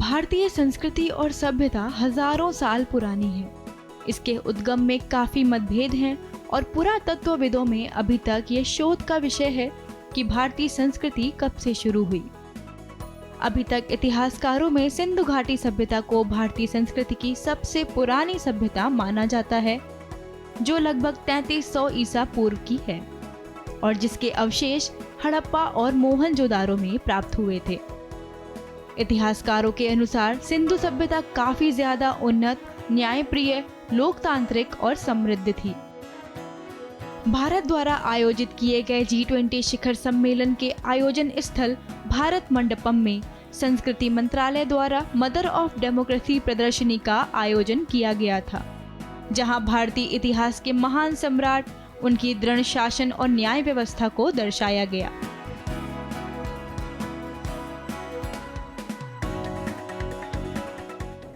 भारतीय संस्कृति और सभ्यता हजारों साल पुरानी है। इसके उद्गम में काफी मतभेद हैं और पुरातत्वविदों में अभी तक ये शोध का विषय है कि भारतीय संस्कृति कब से शुरू हुई। अभी तक इतिहासकारों में सिंधु घाटी सभ्यता को भारतीय संस्कृति की सबसे पुरानी सभ्यता माना जाता है, जो लगभग 3300 ईसा पूर्व की है और जिसके अवशेष हड़प्पा और मोहनजोदारो में प्राप्त हुए थे। इतिहासकारों के अनुसार सिंधु सभ्यता काफी ज्यादा उन्नत, न्यायप्रिय, लोकतांत्रिक और समृद्ध थी। भारत द्वारा आयोजित किए गए G20 शिखर सम्मेलन के आयोजन स्थल भारत मंडपम में संस्कृति मंत्रालय द्वारा मदर ऑफ डेमोक्रेसी प्रदर्शनी का आयोजन किया गया था, जहां भारतीय इतिहास के महान सम्राट, उनकी दृढ़ शासन और न्याय व्यवस्था को दर्शाया गया।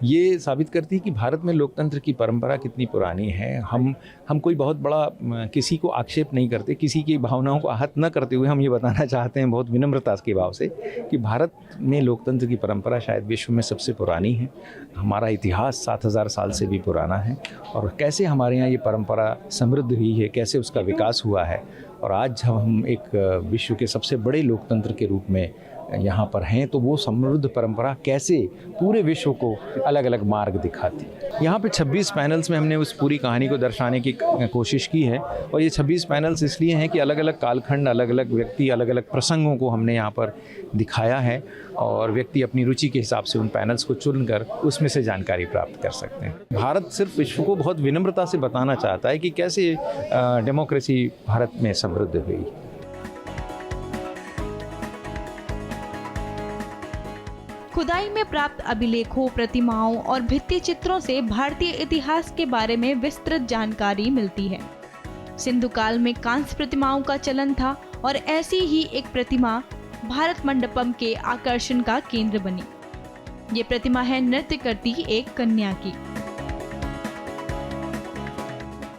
ये साबित करती है कि भारत में लोकतंत्र की परंपरा कितनी पुरानी है। हम कोई बहुत बड़ा किसी को आक्षेप नहीं करते, किसी की भावनाओं को आहत न करते हुए हम ये बताना चाहते हैं बहुत विनम्रता के भाव से कि भारत में लोकतंत्र की परंपरा शायद विश्व में सबसे पुरानी है। हमारा इतिहास 7000 साल से भी पुराना है और कैसे हमारे यहाँ ये परंपरा समृद्ध हुई है, कैसे उसका विकास हुआ है और आज हम एक विश्व के सबसे बड़े लोकतंत्र के रूप में यहाँ पर हैं, तो वो समृद्ध परंपरा कैसे पूरे विश्व को अलग अलग मार्ग दिखाती है। यहाँ पे 26 पैनल्स में हमने उस पूरी कहानी को दर्शाने की कोशिश की है और ये 26 पैनल्स इसलिए हैं कि अलग अलग कालखंड, अलग अलग व्यक्ति, अलग अलग प्रसंगों को हमने यहाँ पर दिखाया है और व्यक्ति अपनी रुचि के हिसाब से उन पैनल्स को चुनकर उसमें से जानकारी प्राप्त कर सकते हैं। भारत सिर्फ विश्व को बहुत विनम्रता से बताना चाहता है कि कैसे डेमोक्रेसी भारत में समृद्ध हुई। खुदाई में प्राप्त अभिलेखों, प्रतिमाओं और भित्ति चित्रों से भारतीय इतिहास के बारे में विस्तृत जानकारी मिलती है। सिंधु काल में कांस्य प्रतिमाओं का चलन था और ऐसी ही एक प्रतिमा भारत मंडपम के आकर्षण का केंद्र बनी। ये प्रतिमा है नृत्य करती एक कन्या की।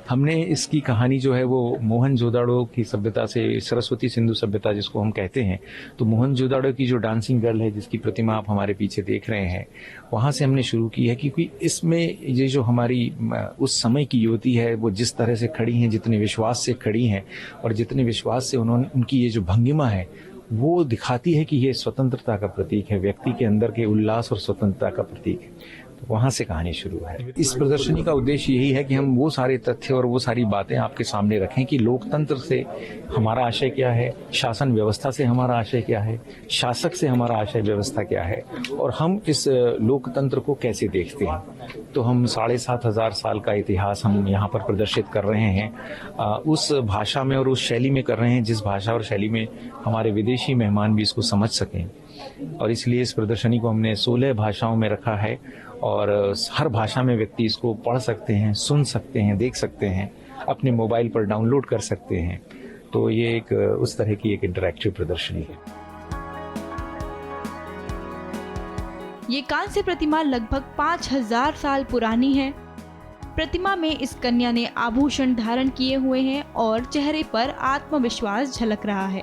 हमने इसकी कहानी जो है वो मोहनजोदाड़ो की सभ्यता से, सरस्वती सिंधु सभ्यता जिसको हम कहते हैं, तो मोहनजोदाड़ो की जो डांसिंग गर्ल है जिसकी प्रतिमा आप हमारे पीछे देख रहे हैं, वहाँ से हमने शुरू की है क्योंकि इसमें ये जो हमारी उस समय की युवती है वो जिस तरह से खड़ी हैं, जितने विश्वास से खड़ी हैं और जितने विश्वास से उनकी ये जो भंगिमा है वो दिखाती है कि ये स्वतंत्रता का प्रतीक है, व्यक्ति के अंदर के उल्लास और स्वतंत्रता का प्रतीक है। वहाँ से कहानी शुरू है। इस प्रदर्शनी का उद्देश्य यही है कि हम वो सारे तथ्य और वो सारी बातें आपके सामने रखें कि लोकतंत्र से हमारा आशय क्या है, शासन व्यवस्था से हमारा आशय क्या है, शासक से हमारा आशय व्यवस्था क्या है और हम इस लोकतंत्र को कैसे देखते हैं। तो हम 7500 साल का इतिहास हम यहाँ पर प्रदर्शित कर रहे हैं, उस भाषा में और उस शैली में कर रहे हैं जिस भाषा और शैली में हमारे विदेशी मेहमान भी इसको समझ सकें। और इसलिए इस प्रदर्शनी को हमने 16 भाषाओं में रखा है और हर भाषा में व्यक्ति इसको पढ़ सकते हैं, सुन सकते हैं, देख सकते हैं, अपने मोबाइल पर डाउनलोड कर सकते हैं। तो ये एक उस तरह की एक इंटरैक्टिव प्रदर्शनी है। ये कांस्य प्रतिमा लगभग 5000 साल पुरानी है। प्रतिमा में इस कन्या ने आभूषण धारण किए हुए हैं और चेहरे पर आत्मविश्वास झलक रहा है।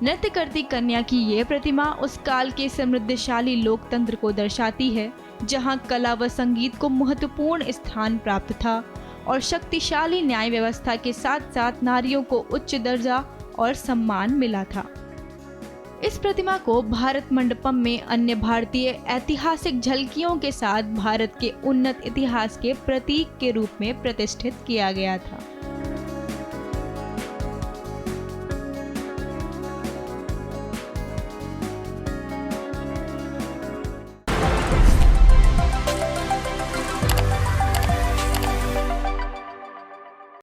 नृत्य करती कन्या की ये प्रतिमा उस काल के समृद्धशाली लोकतंत्र को दर्शाती है, जहां कला व संगीत को महत्वपूर्ण स्थान प्राप्त था और शक्तिशाली न्याय व्यवस्था के साथ साथ नारियों को उच्च दर्जा और सम्मान मिला था। इस प्रतिमा को भारत मंडपम में अन्य भारतीय ऐतिहासिक झलकियों के साथ भारत के उन्नत इतिहास के प्रतीक के रूप में प्रतिष्ठित किया गया था।